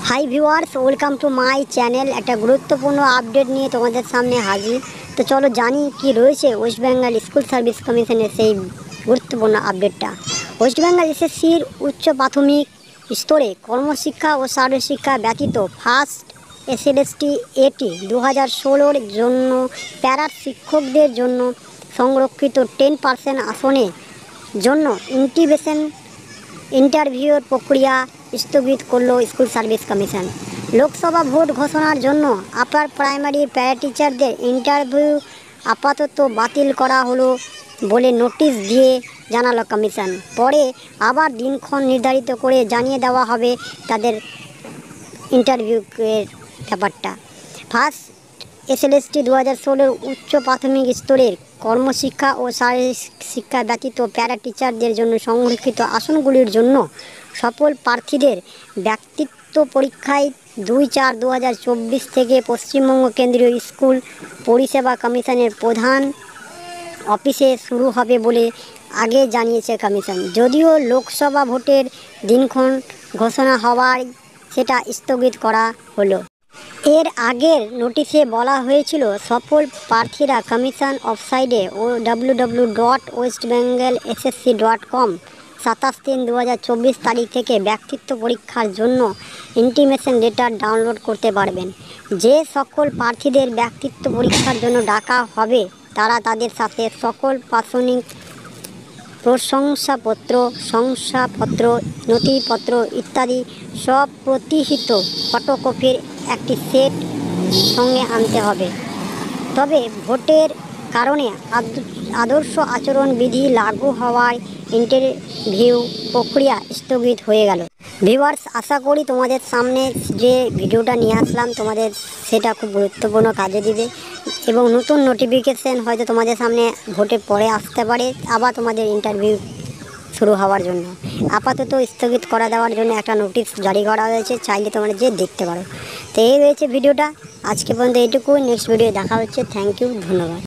Hi viewers, welcome to my channel. একটা গুরুত্বপূর্ণ update নিয়ে তোমাদের সামনে হাজির। তো চলো জানি কি রয়েছে ওয়েস্ট বেঙ্গল স্কুল সার্ভিস কমিশনের সেই গুরুত্বপূর্ণ আপডেটটা। ওয়েস্ট বেঙ্গল এসএসসির উচ্চ প্রাথমিক স্তরে কর্মশিক্ষা ও শারীরশিক্ষা ব্যতীত ফার্স্ট এসএলএসটি এটি 2016-র জন্য প্যারা শিক্ষকদের জন্য সংরক্ষিত 10% আসনের জন্য ইন্টারভিউর প্রক্রিয়া স্থগিত করল school service commission. Lok Sabha vote ঘোষণার জন্য আপার প্রাইমারি প্যারা টিচারদের ইন্টারভিউ আপাতত বাতিল করা হলো বলে নোটিশ দিয়ে জানালো কমিশন। পরে আবার দিনক্ষণ নির্ধারিত করে জানিয়ে দেওয়া হবে তাদের ইন্টারভিউয়ের ব্যাপারটা। ফার্স্ট এসএলএসটি 2016 উচ্চ প্রাথমিক স্তরের কর্মশিক্ষা ও শারীরিক শিক্ষা ব্যতীত প্যারা টিচারদের জন্য সংরক্ষিত আসনগুলির জন্য সফল প্রার্থীদের ব্যক্তিত্ব পরীক্ষায় 2/4/2024 থেকে পশ্চিমবঙ্গ কেন্দ্রীয় স্কুল পরিষেবা কমিশনের প্রধান অফিসে শুরু হবে বলে আগে জানিয়েছে কমিশন। যদিও লোকসভা ভোটের দিনক্ষণ ঘোষণা হওয়ায় সেটা স্থগিত করা হলো। এর আগের নোটিশে বলা হয়েছিল সফল প্রার্থীরা কমিশন ওয়েবসাইটে www.westbengalssc.com 27/3/2024 তারিখ থেকে ব্যক্তিত্ব পরীক্ষার জন্য ইন্টিমেশন লেটার ডাউনলোড করতে পারবেন। যে সকল প্রার্থীদের ব্যক্তিত্ব পরীক্ষার জন্য ডাকা হবে তারা তাদের সাথে সকল প্রাসঙ্গিক শংসাপত্র, নথিপত্র ইত্যাদি সব প্রতিহিত ফটোকপির একটি সেট সঙ্গে আনতে হবে। তবে ভোটের কারণে আদর্শ আচরণ বিধি লাগু হওয়ায় ইন্টারভিউ প্রক্রিয়া স্থগিত হয়ে গেল। ভিউয়ার্স, আশা করি তোমাদের সামনে যে ভিডিওটা নিয়ে আসলাম তোমাদের সেটা খুব গুরুত্বপূর্ণ কাজে দিবে এবং নতুন নোটিফিকেশন হয়তো তোমাদের সামনে ভোটের পরে আসতে পারে আবার তোমাদের ইন্টারভিউ শুরু হওয়ার জন্য। আপাতত স্থগিত করা দেওয়ার জন্য একটা নোটিশ জারি করা হয়েছে, চাইলে তোমরা যে দেখতে পারো। তো এই রয়েছে ভিডিওটা, আজকে পর্যন্ত এইটুকু। নেক্সট ভিডিও দেখা হচ্ছে। থ্যাংক ইউ, ধন্যবাদ।